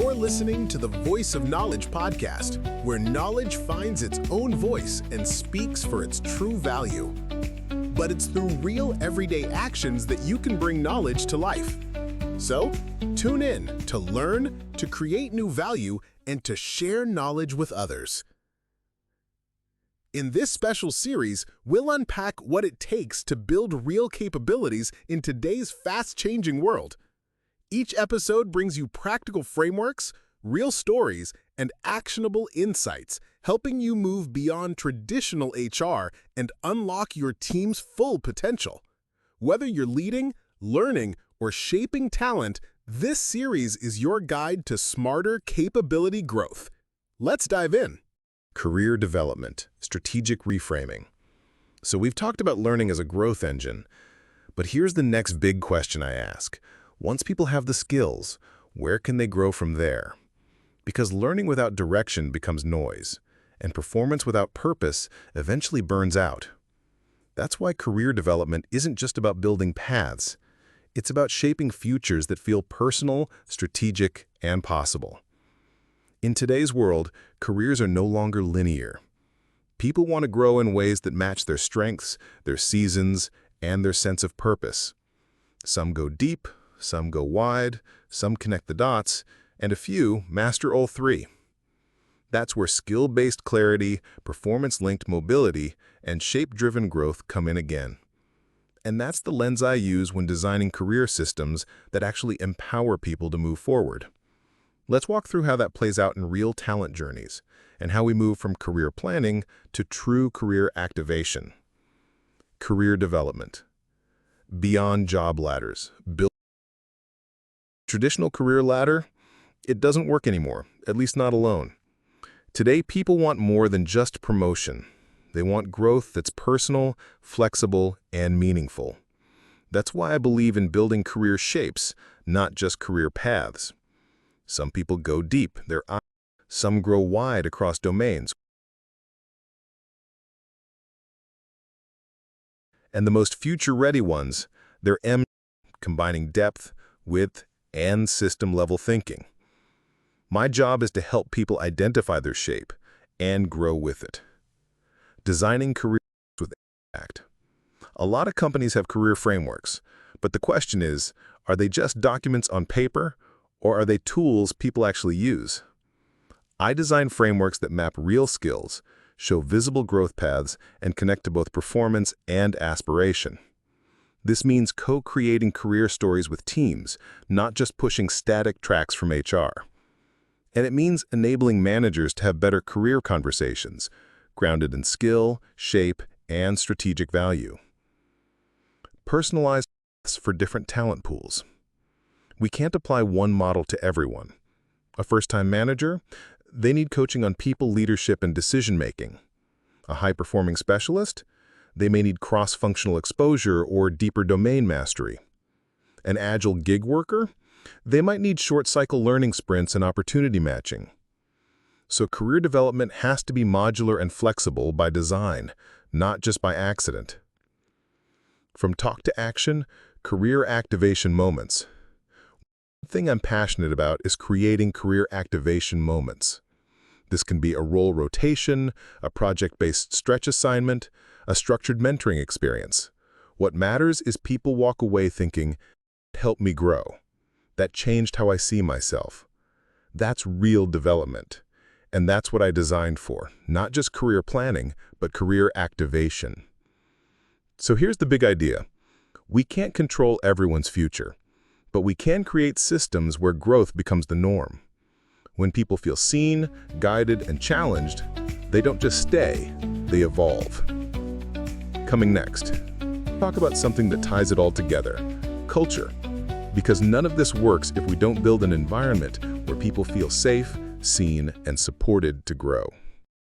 You're listening to the Voice of Knowledge podcast, where knowledge finds its own voice and speaks for its true value. But it's through real everyday actions that you can bring knowledge to life. So, tune in to learn, to create new value, and to share knowledge with others. In this special series, we'll unpack what it takes to build real capabilities in today's fast-changing world. Each episode brings you practical frameworks, real stories, and actionable insights, helping you move beyond traditional HR and unlock your team's full potential. Whether you're leading, learning, or shaping talent, this series is your guide to smarter capability growth. Let's dive in. Career development, strategic reframing. So we've talked about learning as a growth engine, but here's the next big question I ask. Once people have the skills, where can they grow from there? Because learning without direction becomes noise, and performance without purpose eventually burns out. That's why career development isn't just about building paths. It's about shaping futures that feel personal, strategic, and possible. In today's world, careers are no longer linear. People want to grow in ways that match their strengths, their seasons, and their sense of purpose. Some go deep, some go wide, some connect the dots, and a few master all three. That's where skill-based clarity, performance-linked mobility, and shape-driven growth come in again. And that's the lens I use when designing career systems that actually empower people to move forward. Let's walk through how that plays out in real talent journeys, and how we move from career planning to true career activation. Career development. Beyond job ladders. Traditional career ladder, it doesn't work anymore, at least not alone. Today, people want more than just promotion. They want growth that's personal, flexible, and meaningful. That's why I believe in building career shapes, not just career paths. Some people go deep, some grow wide across domains. And the most future-ready ones, they're combining depth, width, and system-level thinking. My job is to help people identify their shape and grow with it. Designing careers with impact. A lot of companies have career frameworks, but the question is, are they just documents on paper, or are they tools people actually use? I design frameworks that map real skills, show visible growth paths, and connect to both performance and aspiration. This means co-creating career stories with teams, not just pushing static tracks from HR. And it means enabling managers to have better career conversations, grounded in skill, shape, and strategic value. Personalized paths for different talent pools. We can't apply one model to everyone. A first-time manager, they need coaching on people leadership and decision-making. A high-performing specialist, they may need cross-functional exposure or deeper domain mastery. An agile gig worker, they might need short-cycle learning sprints and opportunity matching. So career development has to be modular and flexible by design, not just by accident. From talk to action, career activation moments. One thing I'm passionate about is creating career activation moments. This can be a role rotation, a project-based stretch assignment, a structured mentoring experience. What matters is people walk away thinking, "Help me grow. That changed how I see myself." That's real development. And that's what I designed for, not just career planning, but career activation. So here's the big idea. We can't control everyone's future, but we can create systems where growth becomes the norm. When people feel seen, guided, and challenged, they don't just stay, they evolve. Coming next, talk about something that ties it all together, culture. Because none of this works if we don't build an environment where people feel safe, seen, and supported to grow.